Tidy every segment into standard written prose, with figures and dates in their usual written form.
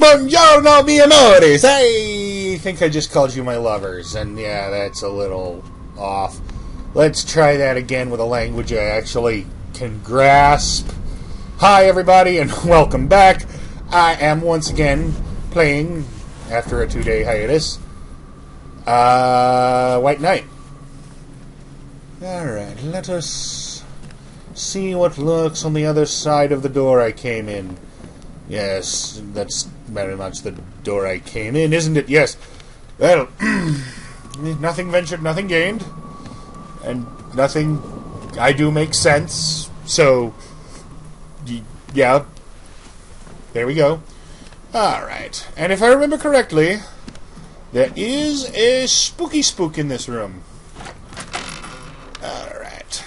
Buongiorno, mi amores! I think I just called you my lovers, and yeah, that's a little off. Let's try that again with a language I actually can grasp. Hi, everybody, and welcome back. I am once again playing, after a 2-day hiatus, White Knight. Alright, let us see what lurks on the other side of the door I came in. Yes, that's very much the door I came in, isn't it? Yes. Well, nothing ventured, nothing gained. And nothing I do makes sense. So, yeah. There we go. Alright. And if I remember correctly, there is a spooky spook in this room. Alright.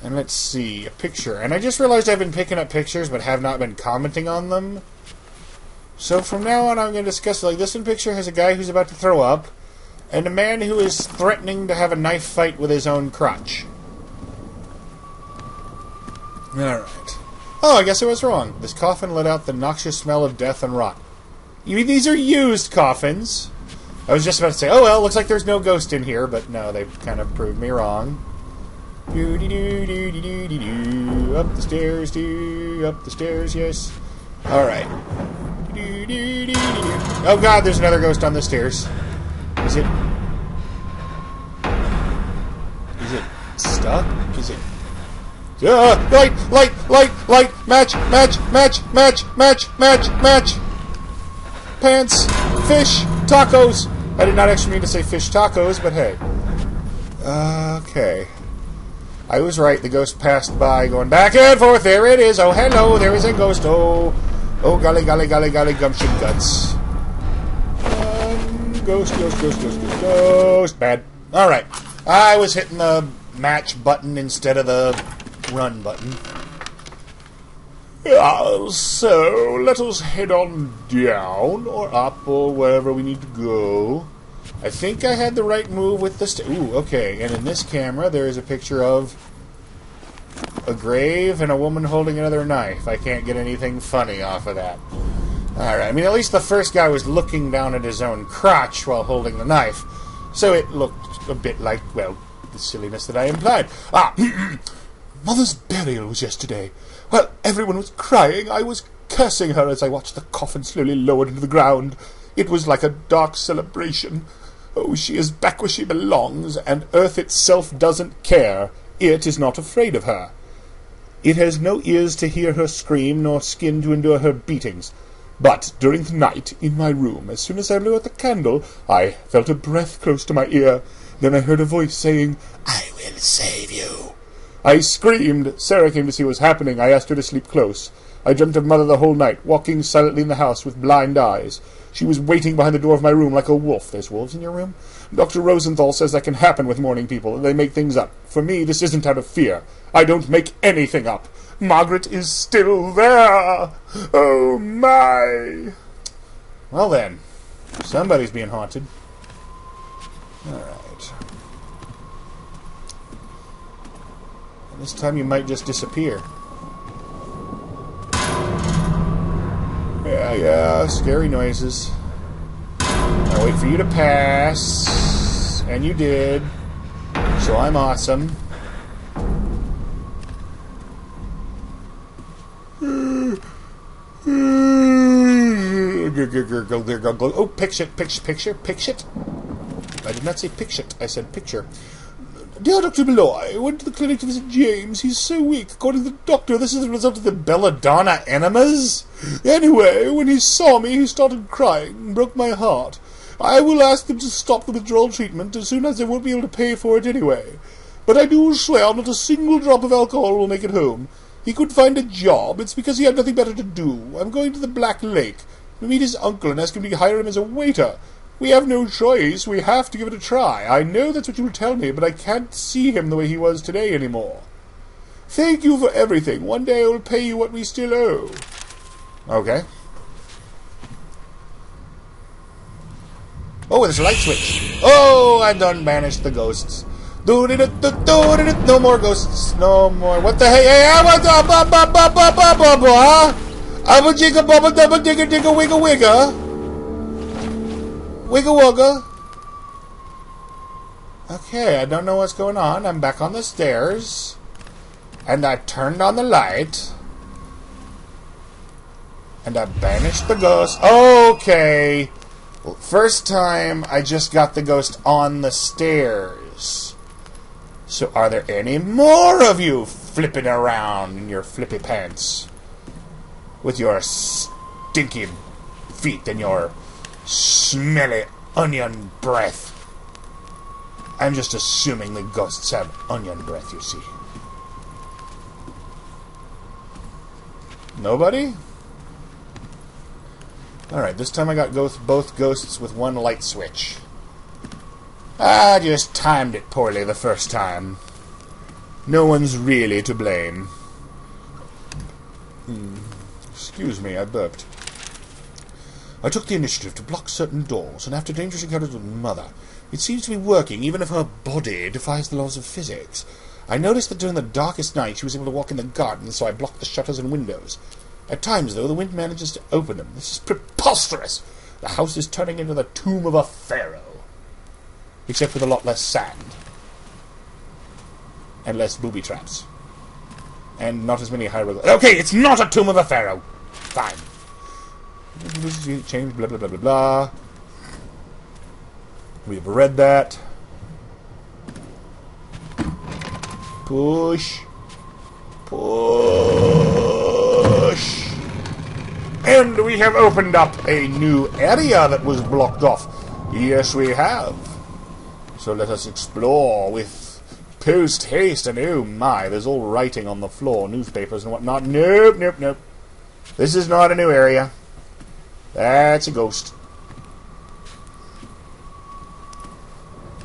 And let's see, a picture. And I just realized I've been picking up pictures but have not been commenting on them. So from now on I'm going to discuss, like, this one picture has a guy who's about to throw up, and a man who is threatening to have a knife fight with his own crotch. Alright. Oh, I guess I was wrong. This coffin let out the noxious smell of death and rot. You mean these are used coffins? I was just about to say, oh well, looks like there's no ghost in here, but no, they kind of proved me wrong. Up the stairs, up the stairs, yes. Alright. Oh god, there's another ghost on the stairs. Is it stuck? Is it... light! Match! Pants! Fish! Tacos! I did not actually mean to say fish tacos, but hey. Okay. I was right. The ghost passed by, going back and forth. There it is. Oh, hello. There is a ghost. Oh, golly, gumption guts. Ghost. Bad. All right. I was hitting the match button instead of the run button. Yeah, so let us head on down or up or wherever we need to go. I think I had the right move with the... Ooh, okay. And in this camera, there is a picture of a grave and a woman holding another knife. I can't get anything funny off of that. Alright, I mean, at least the first guy was looking down at his own crotch while holding the knife. So it looked a bit like, well, the silliness that I implied. Mother's burial was yesterday. While everyone was crying, I was cursing her as I watched the coffin slowly lowered into the ground. It was like a dark celebration. Oh, she is back where she belongs, and Earth itself doesn't care. It is not afraid of her. It has no ears to hear her scream, nor skin to endure her beatings. But during the night, in my room, as soon as I blew out the candle, I felt a breath close to my ear. Then I heard a voice saying, "I will save you." I screamed. Sarah came to see what was happening. I asked her to sleep close. I dreamt of Mother the whole night, walking silently in the house with blind eyes. She was waiting behind the door of my room like a wolf. There's wolves in your room? Dr. Rosenthal says that can happen with morning people. They make things up. For me, this isn't out of fear. I don't make anything up. Margaret is still there. Oh, my. Well, then. Somebody's being haunted. All right. And this time you might just disappear. Yeah, scary noises. I wait for you to pass, and you did, so I'm awesome. Oh, picture. I did not say picture, I said picture. Dear Dr. Malloy, I went to the clinic to visit James. He's so weak. According to the doctor, this is the result of the belladonna enemas. Anyway, when he saw me, he started crying and broke my heart. I will ask them to stop the withdrawal treatment as soon as they won't be able to pay for it anyway. But I do swear not a single drop of alcohol will make it home. He could find a job. It's because he had nothing better to do. I'm going to the Black Lake to meet his uncle and ask him to hire him as a waiter. We have no choice. We have to give it a try. I know that's what you will tell me, but I can't see him the way he was today anymore. Thank you for everything. One day I will pay you what we still owe. Okay. Oh, there's a light switch. Oh, I done banished the ghosts. No more ghosts. No more. What the hey? What the? Abba jigga bubba dubba digga digga wigga wigga. Wigga wugga. Okay, I don't know what's going on. I'm back on the stairs. And I turned on the light. And I banished the ghost. Okay. Well, first time, I just got the ghost on the stairs. So are there any more of you flipping around in your flippy pants? With your stinky feet and your smelly onion breath. I'm just assuming the ghosts have onion breath, you see. Nobody? Alright, this time I got both ghosts with one light switch. I just timed it poorly the first time. No one's really to blame. Excuse me, I burped. I took the initiative to block certain doors, and after dangerous encounters with Mother, it seems to be working even if her body defies the laws of physics. I noticed that during the darkest night she was able to walk in the garden, so I blocked the shutters and windows. At times, though, the wind manages to open them. This is preposterous! The house is turning into the tomb of a pharaoh. Except with a lot less sand. And less booby traps. And not as many hieroglyphs. Okay, it's not a tomb of a pharaoh! Fine. Change, blah, blah, blah, blah, blah. We've read that. Push. Push. And we have opened up a new area that was blocked off. Yes, we have. So let us explore with post-haste. And oh my, there's all writing on the floor, newspapers and whatnot. Nope, nope, nope. This is not a new area. That's a ghost.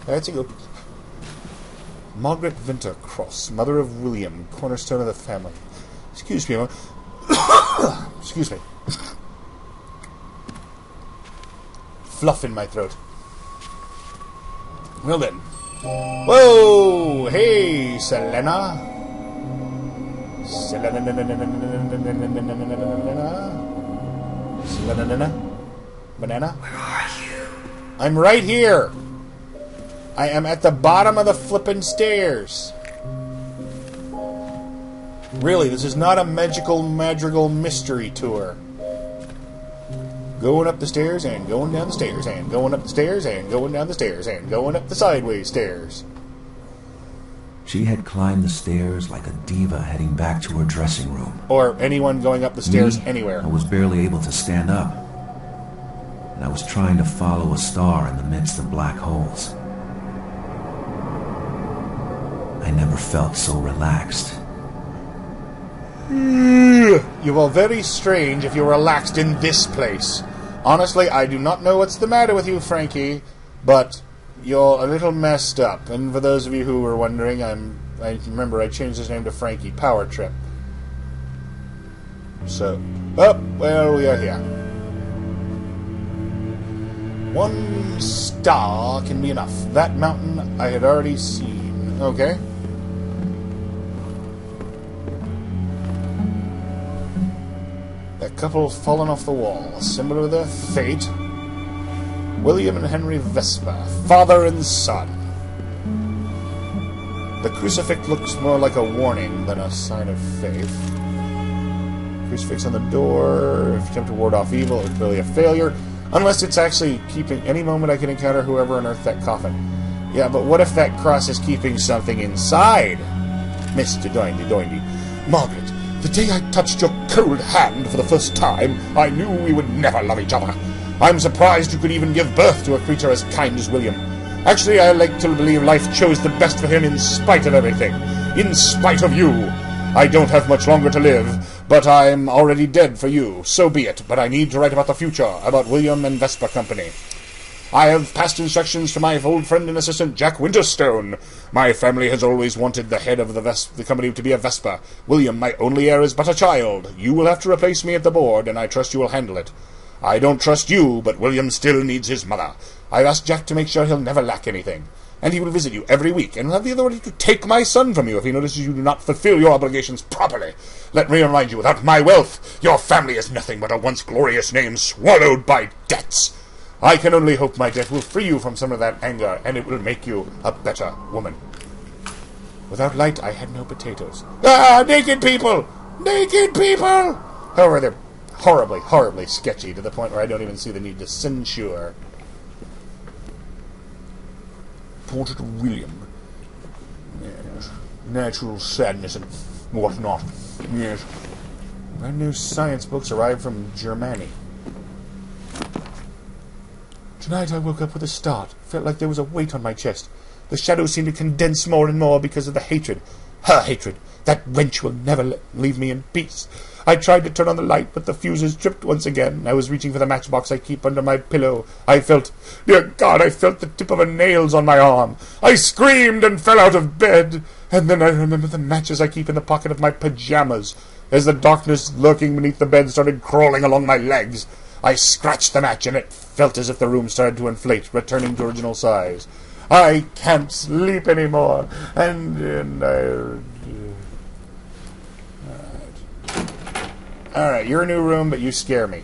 That's a ghost. Margaret Wintercross, mother of William, cornerstone of the family. Excuse me. Excuse me. Fluff in my throat. Well then. Whoa! Hey, Selena. Banana? Where are you? I'm right here. I am at the bottom of the flippin' stairs. Really, this is not a magical madrigal mystery tour. Going up the stairs and going down the stairs and going up the stairs and going down the stairs and going up the sideways stairs. She had climbed the stairs like a diva heading back to her dressing room. Or anyone going up the stairs Me, anywhere. I was barely able to stand up. And I was trying to follow a star in the midst of black holes. I never felt so relaxed. You are very strange if you're relaxed in this place. Honestly, I do not know what's the matter with you, Frankie, but you're a little messed up. And for those of you who were wondering, I remember I changed his name to Frankie Power Trip. So, oh, well, we are here. One star can be enough. That mountain I had already seen. Okay. That couple fallen off the wall, a symbol of their fate. William and Henry Vespa, father and son. The crucifix looks more like a warning than a sign of faith. Crucifix on the door. If you attempt to ward off evil, it's clearly a failure. Unless it's actually keeping... Any moment I can encounter whoever unearthed that coffin. Yeah, but what if that cross is keeping something inside? Mr. Doindy. Margaret, the day I touched your cold hand for the first time, I knew we would never love each other. I'm surprised you could even give birth to a creature as kind as William. Actually, I like to believe life chose the best for him in spite of everything. In spite of you. I don't have much longer to live, but I'm already dead for you. So be it. But I need to write about the future, about William and Vespa Company. I have passed instructions to my old friend and assistant, Jack Winterstone. My family has always wanted the head of the company to be a Vespa. William, my only heir, is but a child. You will have to replace me at the board, and I trust you will handle it. I don't trust you, but William still needs his mother. I've asked Jack to make sure he'll never lack anything. and he will visit you every week, and will have the authority to take my son from you if he notices you do not fulfill your obligations properly. Let me remind you, without my wealth, your family is nothing but a once glorious name swallowed by debts. I can only hope my death will free you from some of that anger, and it will make you a better woman. Without light, I had no potatoes. Ah, naked people! Naked people! However, they're horribly, horribly sketchy, to the point where I don't even see the need to censure. Portrait of William. Yes. Natural sadness and whatnot. Yes. Brand new science books arrived from Germany. Tonight I woke up with a start. Felt like there was a weight on my chest. The shadows seemed to condense more and more because of the hatred. Her hatred. That wench will never leave me in peace. I tried to turn on the light, but the fuses tripped once again. I was reaching for the matchbox I keep under my pillow. Dear God, I felt the tip of her nails on my arm. I screamed and fell out of bed. And then I remembered the matches I keep in the pocket of my pajamas. As the darkness lurking beneath the bed started crawling along my legs, I scratched the match, and it felt as if the room started to inflate, returning to original size. I can't sleep anymore, and Alright, you're a new room, but you scare me.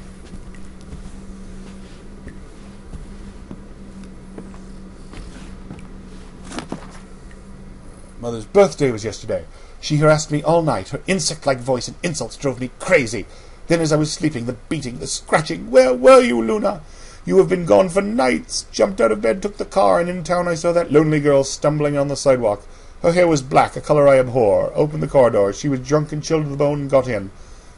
Mother's birthday was yesterday. She harassed me all night. Her insect-like voice and insults drove me crazy. Then as I was sleeping, the beating, the scratching. Where were you, Luna? You have been gone for nights. Jumped out of bed, took the car, and in town I saw that lonely girl stumbling on the sidewalk. Her hair was black, a color I abhor. Opened the car door. She was drunk and chilled to the bone and got in.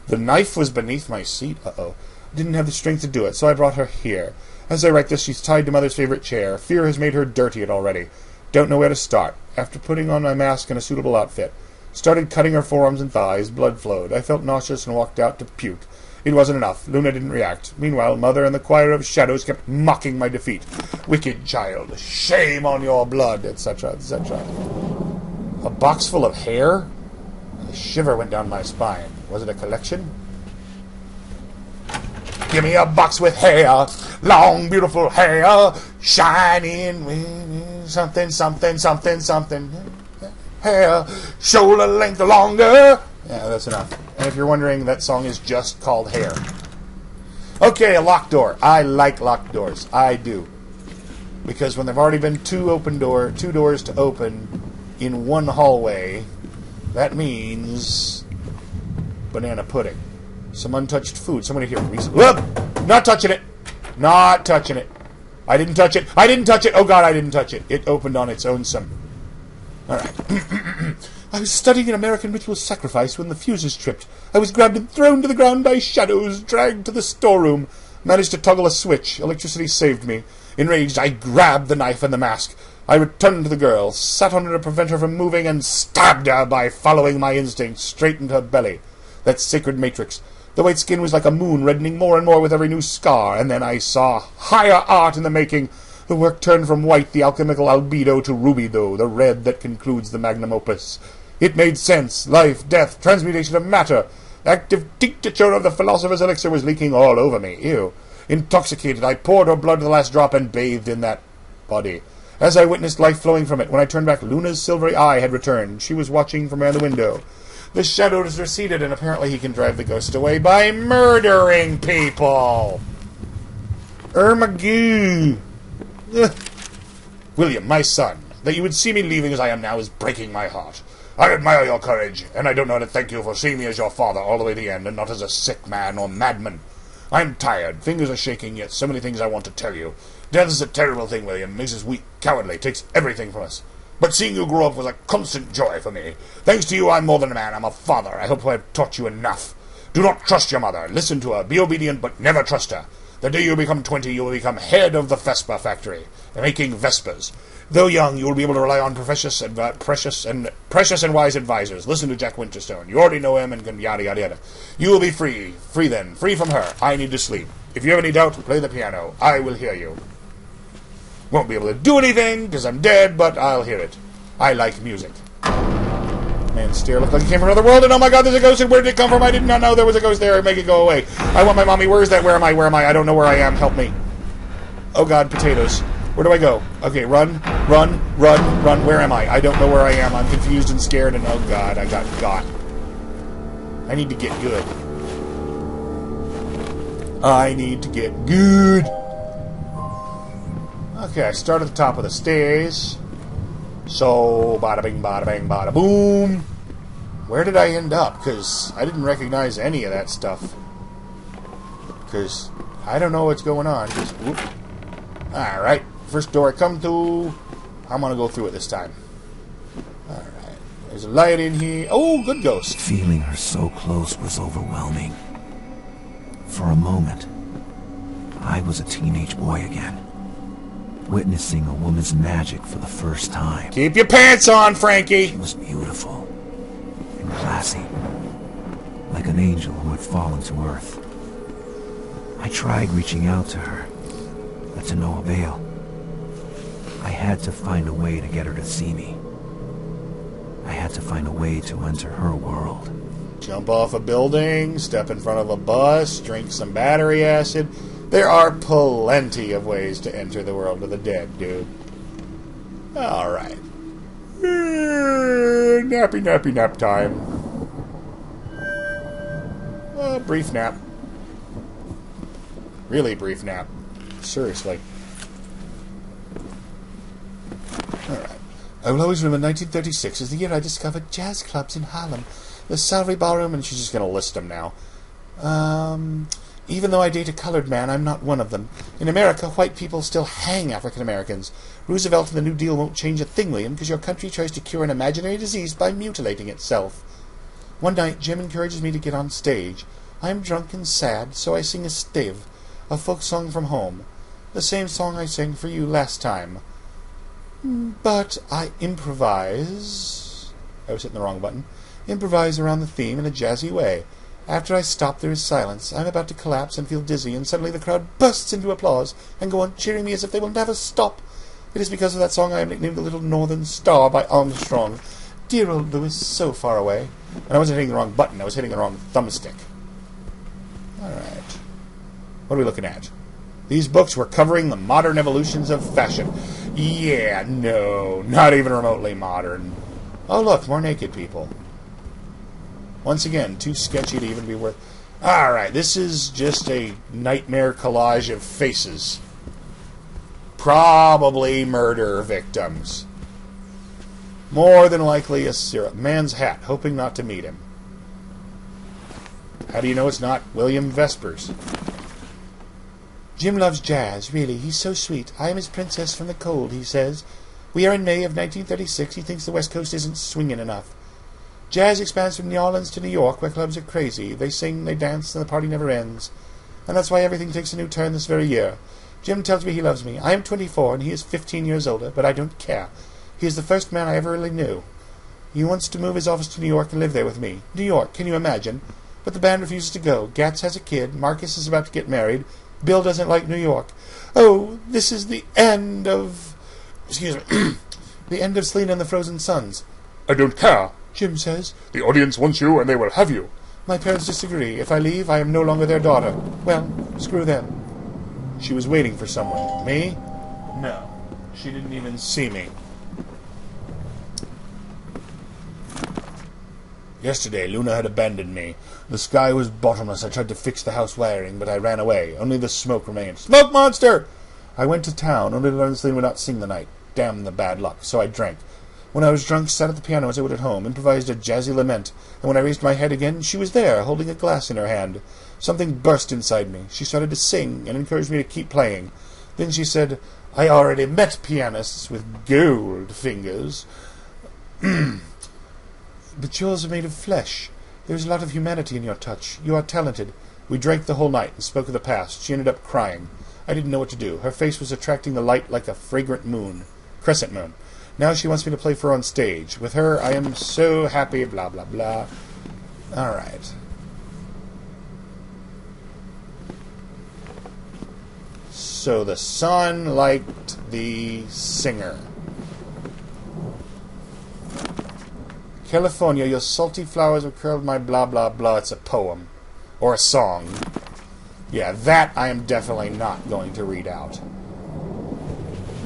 The knife was beneath my seat. Uh-oh. Didn't have the strength to do it, so I brought her here. As I write this, she's tied to Mother's favorite chair. Fear has made her dirty it already. Don't know where to start. After putting on my mask and a suitable outfit, started cutting her forearms and thighs. Blood flowed. I felt nauseous and walked out to puke. It wasn't enough. Luna didn't react. Meanwhile, Mother and the choir of shadows kept mocking my defeat. Wicked child. Shame on your blood, etc., etc. A box full of hair? A shiver went down my spine. Was it a collection? Give me a box with hair. Long, beautiful hair. Shining. Something, something, something, something. Hair. Shoulder length longer. Yeah, that's enough. And if you're wondering, that song is just called Hair. Okay, a locked door. I like locked doors. I do. Because when there have already been two doors to open in one hallway, that means banana pudding. Some untouched food. Somebody here. Whoop! Not touching it. Not touching it. I didn't touch it. I didn't touch it. Oh God, I didn't touch it. It opened on its own some. Alright. I was studying an American ritual sacrifice when the fuses tripped. I was grabbed and thrown to the ground by shadows, dragged to the storeroom. Managed to toggle a switch. Electricity saved me. Enraged, I grabbed the knife and the mask. I returned to the girl, sat on her to prevent her from moving, and stabbed her by following my instinct straight into her belly. That sacred matrix. The white skin was like a moon, reddening more and more with every new scar, and then I saw higher art in the making. The work turned from white, the alchemical albedo, to rubido, the red that concludes the magnum opus. It made sense. Life, death, transmutation of matter. Active tincture of the philosopher's elixir was leaking all over me. Ew. Intoxicated, I poured her blood to the last drop and bathed in that body. As I witnessed life flowing from it, when I turned back, Luna's silvery eye had returned. She was watching from around the window. The shadows receded, and apparently he can drive the ghost away by murdering people. Ermagoo. William, my son, that you would see me leaving as I am now is breaking my heart. I admire your courage, and I don't know how to thank you for seeing me as your father all the way to the end, and not as a sick man or madman. I'm tired, fingers are shaking, yet so many things I want to tell you. Death is a terrible thing, William, makes us weak, cowardly, takes everything from us. But seeing you grow up was a constant joy for me. Thanks to you, I'm more than a man, I'm a father. I hope I have taught you enough. Do not trust your mother, listen to her, be obedient, but never trust her. The day you become 20, you will become head of the Vespa factory, making Vespas. Though young, you will be able to rely on precious and wise advisors. Listen to Jack Winterstone. You already know him and can yada yada yada. You will be free. Free then. Free from her. I need to sleep. If you have any doubt, play the piano. I will hear you. Won't be able to do anything, because I'm dead, but I'll hear it. I like music. Man's stare looked like he came from another world, and oh my God, there's a ghost, and where did it come from? I did not know there was a ghost there. Make it go away. I want my mommy. Where is that? Where am I? Where am I? I don't know where I am. Help me. Oh God, potatoes. Where do I go? Okay, run, run, run, run. Where am I? I don't know where I am. I'm confused and scared, and oh god, I got. I need to get good. I need to get good. Okay, I start at the top of the stairs. So, bada bing, bada bang, bada boom. Where did I end up? Because I didn't recognize any of that stuff. Because I don't know what's going on. Alright, first door I come to. I'm going to go through it this time. Alright, there's a light in here. Oh, good ghost. Feeling her so close was overwhelming. For a moment, I was a teenage boy again, witnessing a woman's magic for the first time. Keep your pants on, Frankie! She was beautiful and classy, like an angel who had fallen to earth. I tried reaching out to her, but to no avail. I had to find a way to get her to see me. I had to find a way to enter her world. Jump off a building, step in front of a bus, drink some battery acid. There are plenty of ways to enter the world of the dead, dude. Alright. Nappy, nappy, nap time. A brief nap. Really brief nap. Seriously. Alright. I will always remember 1936 as the year I discovered jazz clubs in Harlem. The Salary Ballroom, and she's just going to list them now. Even though I date a colored man, I'm not one of them. In America, white people still hang African Americans. Roosevelt and the New Deal won't change a thing, William, because your country tries to cure an imaginary disease by mutilating itself. One night, Jim encourages me to get on stage. I am drunk and sad, so I sing a stiv, a folk song from home. The same song I sang for you last time. But I improvise... I was hitting the wrong button. Improvise around the theme in a jazzy way. After I stop, there is silence. I'm about to collapse and feel dizzy, and suddenly the crowd bursts into applause and go on cheering me as if they will never stop. It is because of that song I am nicknamed the Little Northern Star by Armstrong. Dear old Louis, so far away. And I wasn't hitting the wrong button, I was hitting the wrong thumbstick. Alright. What are we looking at? These books were covering the modern evolutions of fashion. Yeah, no, not even remotely modern. Oh look, more naked people. Once again, too sketchy to even be worth... Alright, this is just a nightmare collage of faces. Probably murder victims. More than likely a serial... Man's hat, hoping not to meet him. How do you know it's not William Vespers? Jim loves jazz, really. He's so sweet. I am his princess from the cold, he says. We are in May of 1936. He thinks the West Coast isn't swinging enough. Jazz expands from New Orleans to New York, where clubs are crazy. They sing, they dance, and the party never ends. And that's why everything takes a new turn this very year. Jim tells me he loves me. I am 24, and he is 15 years older, but I don't care. He is the first man I ever really knew. He wants to move his office to New York and live there with me. New York, can you imagine? But the band refuses to go. Gatz has a kid. Marcus is about to get married. Bill doesn't like New York. Oh, this is the end of... Excuse me. The end of Selena and the Frozen Sons. I don't care, Jim says. The audience wants you, and they will have you. My parents disagree. If I leave, I am no longer their daughter. Well, screw them. She was waiting for someone. Me? No. She didn't even see me. Yesterday, Luna had abandoned me. The sky was bottomless. I tried to fix the house wiring, but I ran away. Only the smoke remained. Smoke monster! I went to town, only to learn Selena would not sing the night. Damn the bad luck. So I drank. When I was drunk, sat at the piano as I would at home, improvised a jazzy lament, and when I raised my head again, she was there, holding a glass in her hand. Something burst inside me. She started to sing, and encouraged me to keep playing. Then she said, I already met pianists with gold fingers. But yours are made of flesh. There is a lot of humanity in your touch. You are talented. We drank the whole night and spoke of the past. She ended up crying. I didn't know what to do. Her face was attracting the light like a fragrant moon. Crescent moon. Now she wants me to play for her on stage. With her, I am so happy, blah, blah, blah. All right. So the son liked the singer. California, your salty flowers have curled my blah, blah, blah. It's a poem. Or a song. Yeah, that I am definitely not going to read out.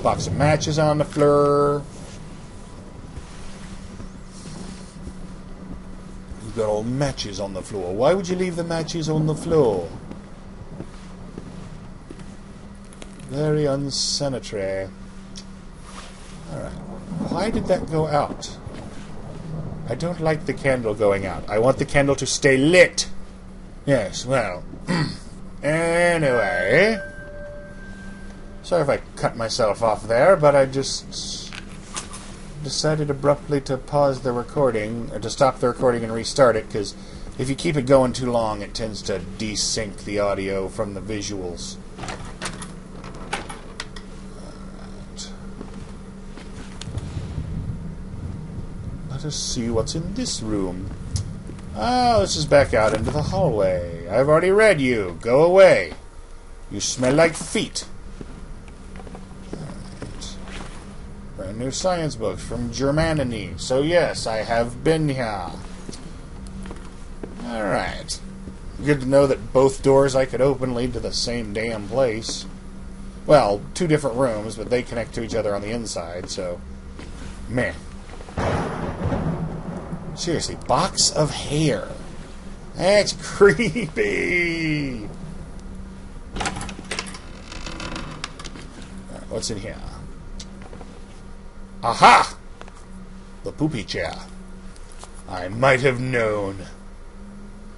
Box of matches on the floor. You've got all matches on the floor. Why would you leave the matches on the floor? Very unsanitary. Alright. Why did that go out? I don't like the candle going out. I want the candle to stay lit. Yes, well. Anyway. Sorry if I cut myself off there, but I just decided abruptly to pause the recording, or to stop the recording and restart it, because if you keep it going too long, it tends to desync the audio from the visuals. Let us see what's in this room. Oh, this is back out into the hallway. I've already read you. Go away. You smell like feet. Right. Brand new science books from Germany. So yes, I have been here. Alright. Good to know that both doors I could open lead to the same damn place. Well, two different rooms, but they connect to each other on the inside, so... meh. Seriously, box of hair. That's creepy. Alright, what's in here? Aha! The poopy chair. I might have known.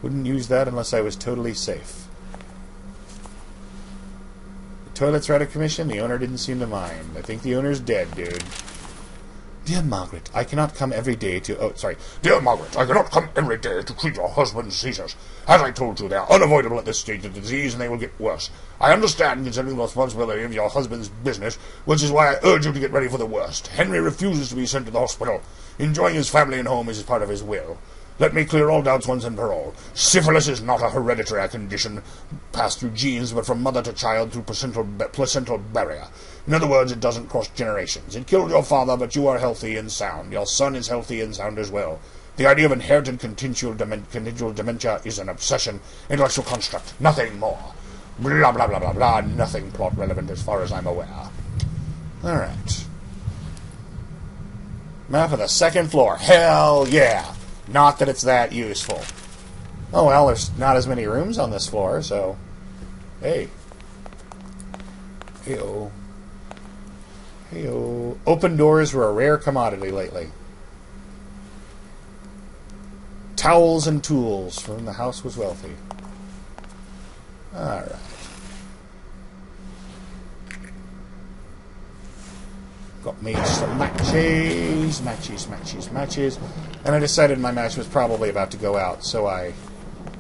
Wouldn't use that unless I was totally safe. The toilet's out of commission. The owner didn't seem to mind. I think the owner's dead, dude. Dear Margaret, I cannot come every day to... Oh, sorry. Dear Margaret, I cannot come every day to treat your husband's seizures. As I told you, they are unavoidable at this stage of the disease, and they will get worse. I understand considering the responsibility of your husband's business, which is why I urge you to get ready for the worst. Henry refuses to be sent to the hospital. Enjoying his family and home is part of his will. Let me clear all doubts once and for all. Syphilis is not a hereditary condition passed through genes, but from mother to child through placental barrier. In other words, it doesn't cross generations. It killed your father, but you are healthy and sound. Your son is healthy and sound as well. The idea of inherited continual dementia is an obsession, intellectual construct, nothing more. Blah, blah, blah, blah, blah, nothing plot relevant as far as I'm aware. Alright. Map of the second floor. Hell yeah! Not that it's that useful. Oh well, there's not as many rooms on this floor, so... Hey. Hey-oh. Hey-oh. Open doors were a rare commodity lately. Towels and tools, for when the house was wealthy. Alright. Got me some matches. And I decided my match was probably about to go out, so I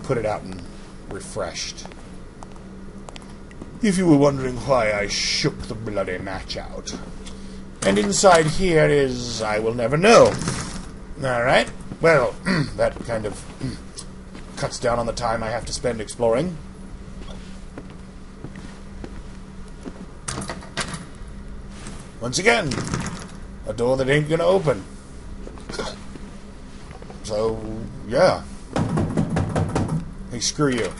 put it out and refreshed. If you were wondering why I shook the bloody match out. And inside here is... I will never know. Alright. Well, that kind of cuts down on the time I have to spend exploring. Once again, a door that ain't gonna open. So, yeah. Hey, screw you.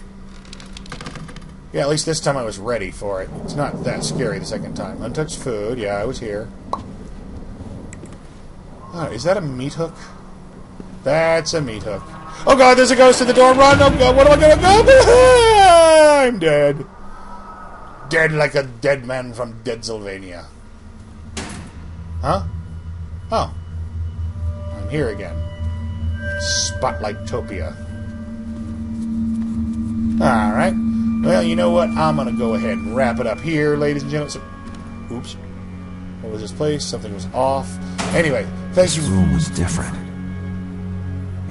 Yeah, at least this time I was ready for it. It's not that scary the second time. Untouched food. Yeah, I was here. Oh, is that a meat hook? That's a meat hook. Oh god, there's a ghost at the door. Run! Oh god, what am I gonna go? I'm dead. Dead like a dead man from Deadsylvania. Huh? Oh. I'm here again. Spotlight-topia. Alright. Well, you know what? I'm gonna go ahead and wrap it up here, ladies and gentlemen. So, oops. What was this place? Something was off. Anyway, thank you. This room was different.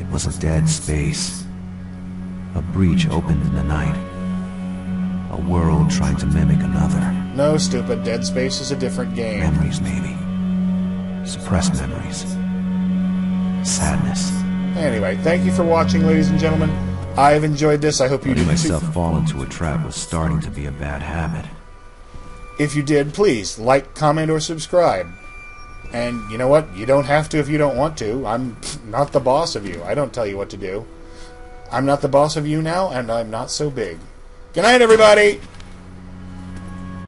It was a dead space. A breach opened in the night. A world trying to mimic another. No, stupid. Dead Space is a different game. Memories, maybe. Suppressed memories. Sadness. Anyway, thank you for watching, ladies and gentlemen. I've enjoyed this. I hope you did Letting too. myself fall into a trap was starting to be a bad habit. If you did, please like, comment, or subscribe. And you know what? You don't have to if you don't want to. I'm not the boss of you. I don't tell you what to do. I'm not the boss of you now, and I'm not so big. Good night, everybody!